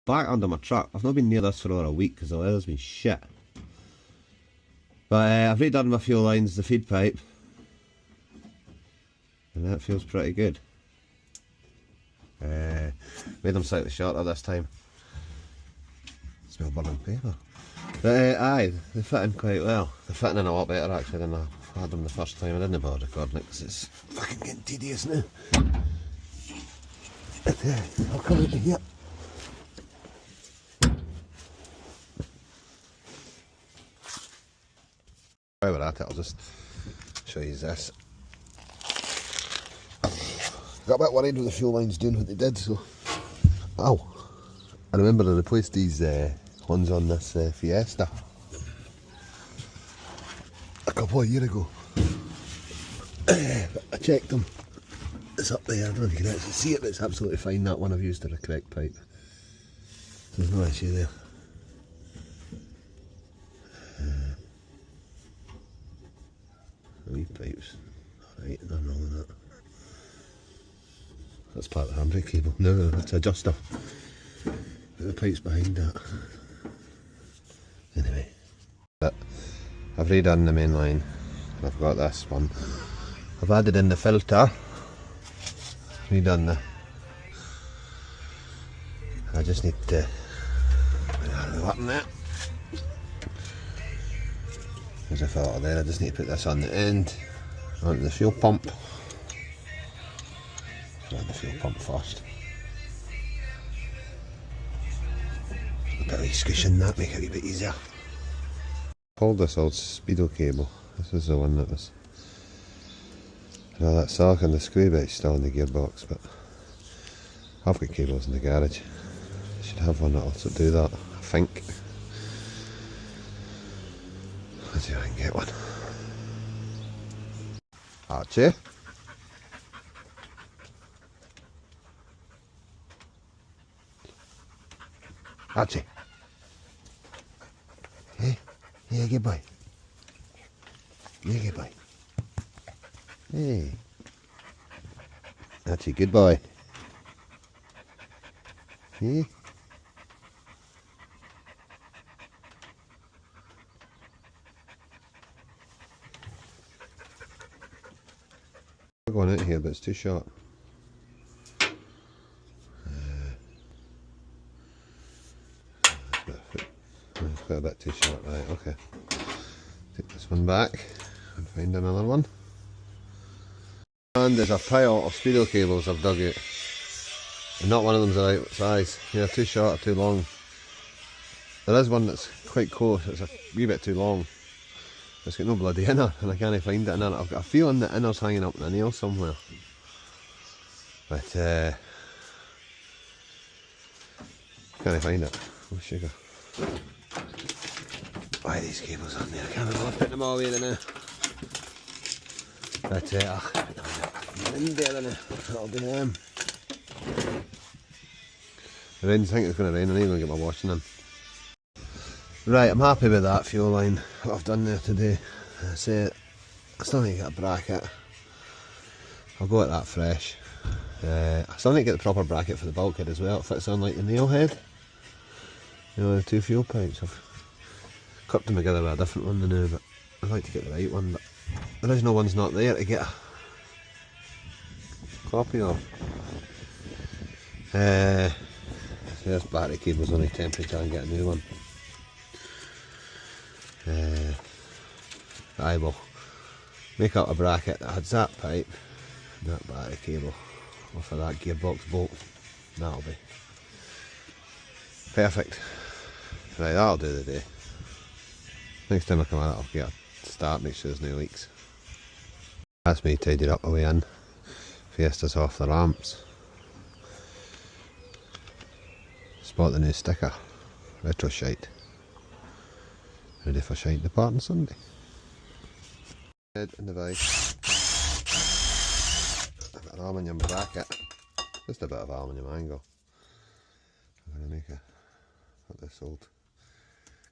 back under my truck. I've not been near this for over a week because the weather's been shit. But I've redone my fuel lines, the feed pipe, and that feels pretty good. Made them slightly shorter this time. Smell burning paper. But aye, they fit in quite well. They're fitting in a lot better actually than I had them the first time. I didn't bother recording it because it's fucking getting tedious now. I'll come into here. While we're at it, I'll just show you this. Got a bit worried with the fuel lines doing what they did, so... Ow! I remember I replaced these ones on this Fiesta a couple of years ago. I checked them. It's up there, I don't know if you can actually see it, but it's absolutely fine. That one I've used the correct pipe. So there's no issue there. Wee pipes. Alright, nothing wrong with that. That's part of the handbrake cable. No, that's adjuster. The pipe's behind that. Anyway. But I've redone the main line. I've got this one. I've added in the filter. Redone the... I just need to... the button there. There's a filter there, I just need to put this on the end, onto the fuel pump. Run the fuel pump first. A bit of squishing that, make it a wee bit easier. Pulled this old Speedo cable. This is the one that was... that silicone, the screw bit's still in the gearbox, but I've got cables in the garage. I should have one that'll do that, I think. Let's see if I can get one. Archie. Archie. Hey, yeah, good boy. Yeah, good boy. Hey. Archie, good boy. Yeah. I'm going out here, but it's too short. It's got a bit too short, right, okay. Take this one back and find another one. And there's a pile of Speedo cables I've dug out. And not one of them's the right size. Yeah, too short or too long. There is one that's quite close, it's a wee bit too long. It's got no bloody inner and I can't find it in there. I've got a feeling the inner's hanging up in the nail somewhere. But can't find it. Oh sugar. Why are these cables on there? I can't remember putting them all away there now. But in there now. That'll be them. The rain, I think it's going to rain. I need to get my washing in. Right, I'm happy with that fuel line, what I've done there today. I still need to get a bracket. I'll go at that fresh. I still need to get the proper bracket for the bulkhead as well. It fits on like the nail head. You know, the two fuel pipes. I've clipped them together with a different one now, but I'd like to get the right one. But the original one's not there to get a copy of. So this battery cable's only temporary till I can get a new one. I will make up a bracket that has that pipe and that battery cable off of that gearbox bolt. That'll be perfect. Right, that'll do the day. Next time I come out I'll get a start, make sure there's no leaks. That's me tidied up the way in. Fiesta's off the ramps. Spot the new sticker. Retro shite. Ready for shite departing Sunday. Head in the vice. I've got an aluminium bracket. Just a bit of aluminium angle. I'm going to make this old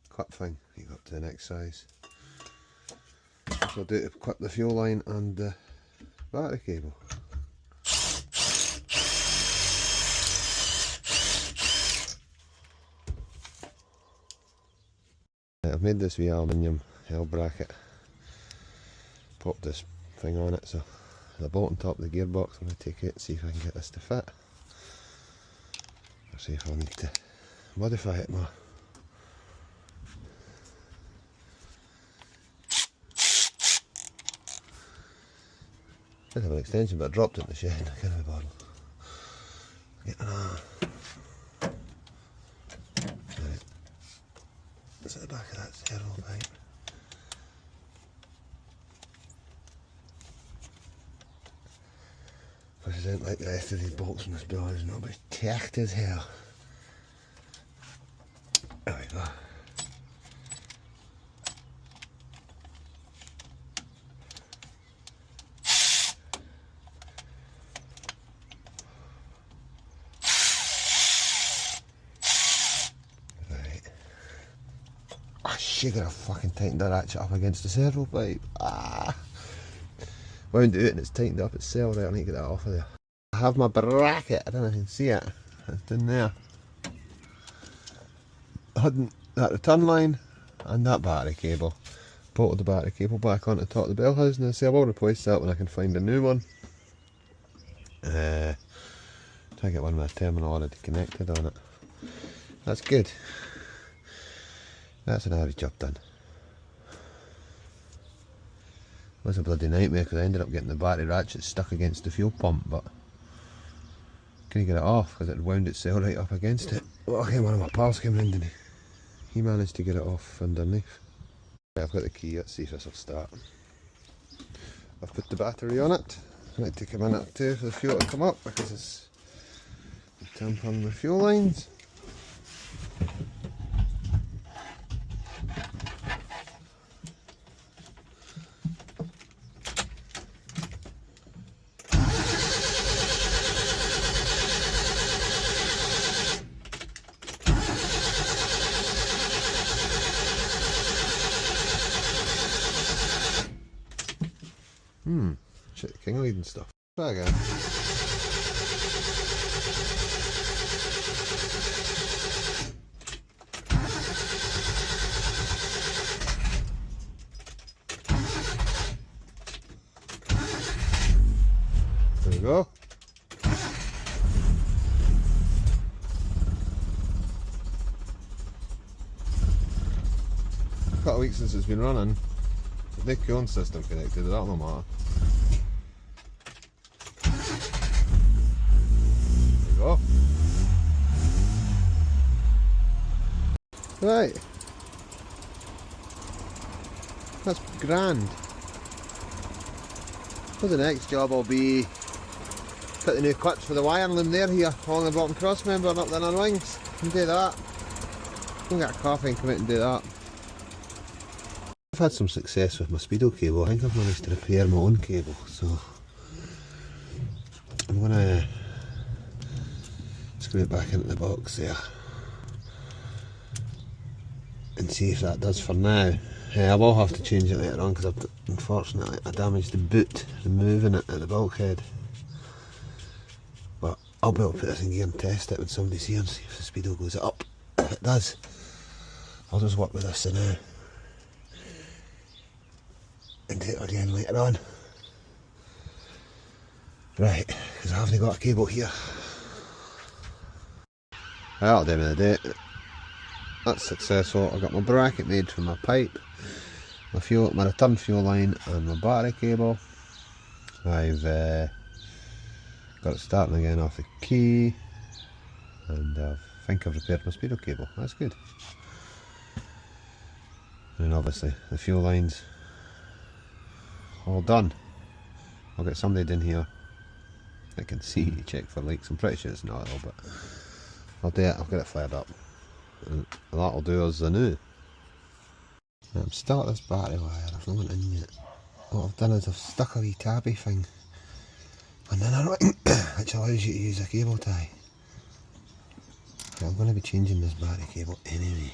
clip thing. You go up to the next size. So I'll do it to clip the fuel line and the battery cable. I've made this wee aluminium L bracket, popped this thing on it, so the bolt on top of the gearbox. I'm going to take it and see if I can get this to fit, or see if I'll need to modify it more. Did have an extension, but I dropped it in the shed. I can't be bothered. Get another. Right. It's at the back of that servo pipe. Because I don't like the rest of these bolts in this door. There's nobody tacked as hell. There we go. She could have fucking tightened that ratchet up against the servo pipe. Wound it out and it's tightened up itself. Right, I need to get that off of there. I have my bracket. I don't know if you can see it. It's in there. I had that return line and that battery cable. Bolted the battery cable back onto the top of the bell housing. And I say I will replace that when I can find a new one. Try to get one with a terminal already connected on it. That's good. That's an average job done. It was a bloody nightmare because I ended up getting the battery ratchet stuck against the fuel pump, but couldn't get it off because it wound itself right up against it. Well, okay, one of my pals came in and he managed to get it off underneath. Right, I've got the key, let's see if this will start. I've put the battery on it. It might take a minute or two for the fuel to come up because it's tampering the fuel lines. Shit, the king lead and stuff. Try again. There we go. A couple of weeks since it's been running. There's no cooling system connected, that'll no matter. There we go. Right. That's grand. So the next job will be put the new clips for the wiring loom there here along the bottom cross member and up the inner wings. And do that. Go and get a coffee and come out and do that. I've had some success with my Speedo cable. I think I've managed to repair my own cable, so I'm going to screw it back into the box there and see if that does for now. I will have to change it later on because unfortunately I damaged the boot removing it at the bulkhead, but I'll be able to put this in gear and test it when somebody's here and see if the Speedo goes up. If it does, I'll just work with this for now and do it again later on. Right, because I haven't got a cable here. Well, at the end of the day, that's successful. I got my bracket made for my pipe, my return fuel line and my battery cable. I've got it starting again off the key, and I think I've repaired my Speedo cable. That's good. And obviously the fuel lines all done. I'll get somebody in here that can see, check for leaks. I'm pretty sure it's not oil, but I'll do it. I'll get it fired up, and that'll do us the new. Start this battery wire. I've not went in yet. What I've done is I've stuck a wee tabby thing on the inner wing which allows you to use a cable tie. I'm going to be changing this battery cable anyway.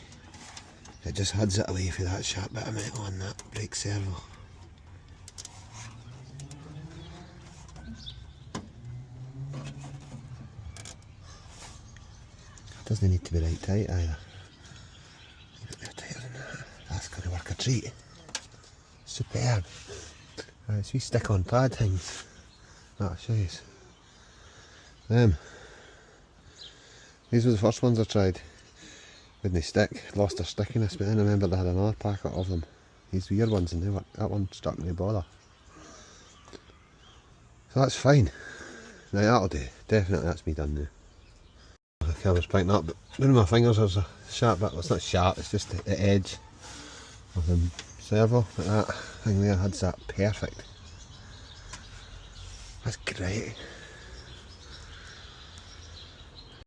It just heads it away for that sharp bit of metal on that brake servo. It doesn't need to be right tight either. A bit tighter than that. like a treat. Superb. Right, so we stick on pad things. That'll show you. These were the first ones I tried. Wouldn't they stick, lost their stickiness, but then I remember they had another packet of them. These weird ones, and that one struck me bother. So that's fine. Right, that'll do. Definitely that's me done now. The camera's picking up, but one of my fingers has a sharp bit. Well, it's not sharp, it's just the edge of the servo. But that thing there, that's that perfect. That's great.